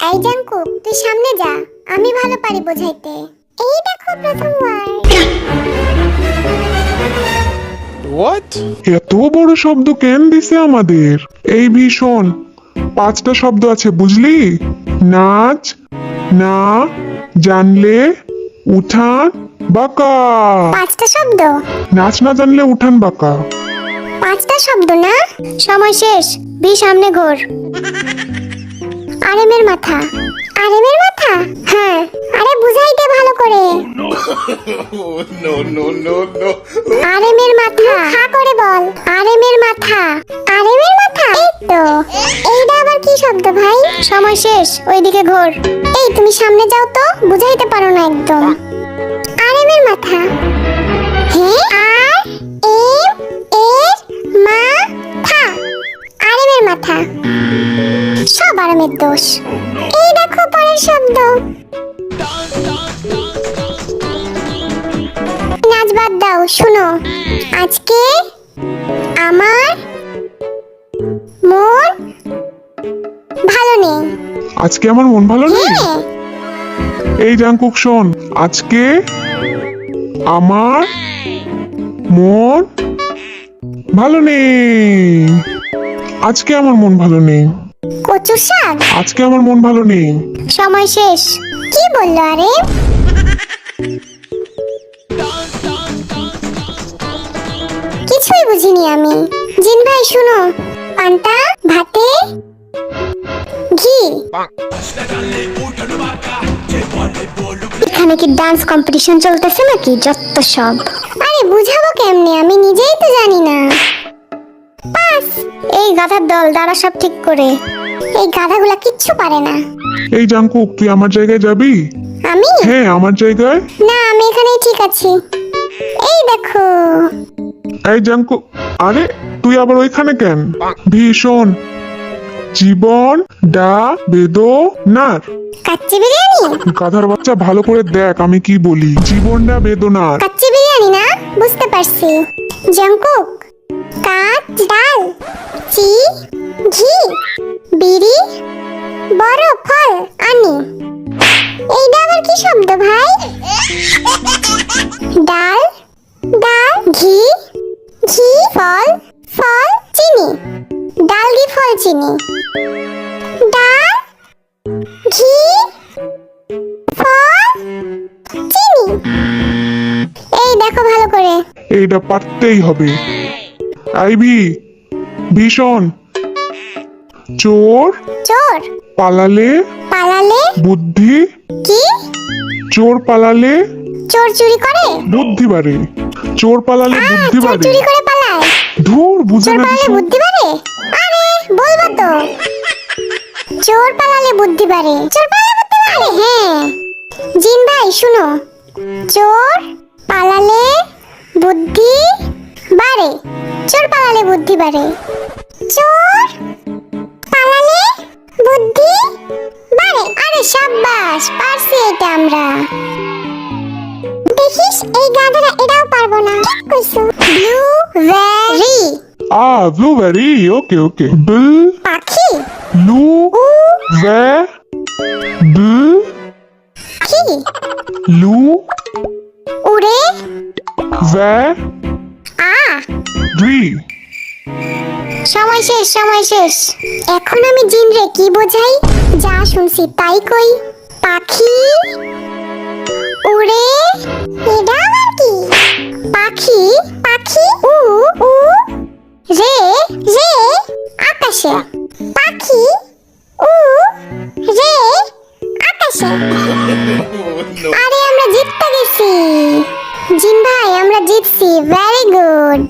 এই জাঙ্কু, তুই সামনে যা, আমি ভালো পারি বোঝাইতে। এই দেখো প্রথম ওয়ার্ড। What? এত বড় শব্দ কেন দিছে আমাদের? এই ভীষণ 5টা শব্দ আছে বুঝলি? নাচ, না, জানলে, উঠান, বাঁকা। 5টা শব্দ? নাচ না জানলে উঠান বাঁকা। 5টা শব্দ না? সময় শেষ, বি সামনে ঘোর। আরেমের মাথা। আরেমের মাথা? হ্যাঁ, আরে বুঝাইতে ভালো করে। No. আরেমের মাথা, হা করে বল। আরেমের মাথা। আরেমের মাথা? এই তো। এইটা আবার কি শব্দ ভাই? সময় শেষ, ওইদিকে ঘোর। এই তুমি সামনে যাও তো, বুঝাইতে পারো না একদম। আরেমের মাথা। হ্যাঁ, আর এম এর মাথা। আরেমের মাথা। সব আরামের দোষ। এই দেখো পরের শব্দ। নাচ বাদ দাও, শুনো। আজকে আমার মন ভালো নেই। আজকে আমার মন ভালো নেই। হ্যাঁ, এই জাঙ্কুক শোন, আজকে আমার মন ভালো নেই। আজকে আমার মন ভালো নেই। কচু শাক। আজকে আমার মন ভালো নেই। সময় শেষ। কি বললো আরে? কিছুই বুঝিনি আমি। জিন ভাই শুনো, পান্তা ভাতে ঘি। এখানে কি ডান্স কম্পিটিশন চলতেছে নাকি? যত সব। আরে বুঝাবো কেমনে, আমি নিজেই তো জানি না। পাস। এই গাধার দল, দাঁড়া সব ঠিক করে। এই গাধাগুলা কিচ্ছু পারে না। এই জাঙ্কুক, তুই আমার জায়গায় যাবি? আমি? হ্যাঁ, আমার জায়গায়। না, আমি এখানেই ঠিক আছি। এই দেখো। এই জাঙ্কুক, আরে তুই আবার ওইখানে কেন? ভীষণ জীবন ডা বেদনার। কাচ্চি বিরিয়ানি? গাধার বাচ্চা, ভালো করে দেখ আমি কি বলি। জীবনটা বেদনার। কাচ্চি বিরিয়ানি না? বুঝতে পারছি। জাঙ্কুক, কাচ ডাল, চি ঘি, বিড়ি, বড় ফল আনি। এইটা আবার কি শব্দ ভাই? ডাল, ডাল, ঘি, ঘি, ফল, ফল, চিনি। ডাল, ঘি, ফল, চিনি। ডাল, ঘি, ফল, চিনি। এই দেখো ভালো করে। এইটা পারতেই হবে। আইভি, ভীষণ চোর চোর পালালে পালালে বুদ্ধি। কি? চোর পালালে চোর চুরি করে? বুদ্ধি বাড়ে। চোর পালালে বুদ্ধি চোর বাড়ে। চুরি করে পালায়? ধুর, বুঝে চোর না পালালে ভীষণ। বুদ্ধি বাড়ে? আরে বলবো তো। চোর পালালে বুদ্ধি বাড়ে। চোর পালালে বুদ্ধি বাড়ে? হ্যাঁ। জিন ভাই শুনো, চোর পালালে বুদ্ধি বাড়ে। চোর পালালে বুদ্ধি বাড়ে। চোর পালালে বুদ্ধি বাড়ে। আরে সাব্বাস, পারছি এটা আমরা। দেখিস, এই গাধারা এটাও পারবো না। ঠিক কইছো। Blueberry blueberry. ওকে বিল পাখি। লু ভে বিল কি? লু উড়ে ভে আ। ভি। সময় শেষ, সময় শেষ। এখন আমি জিন রে কি বোঝাই? যা শুনছি তাই কই। পাখি উড়ে, এটা আবার কি? পাখি, পাখি উ উ রে রে আকাশে। পাখি উ রে আকাশে। আরে আমরা জিততে গেছি। জিন ভাই, আমরা জিতছি। Very good.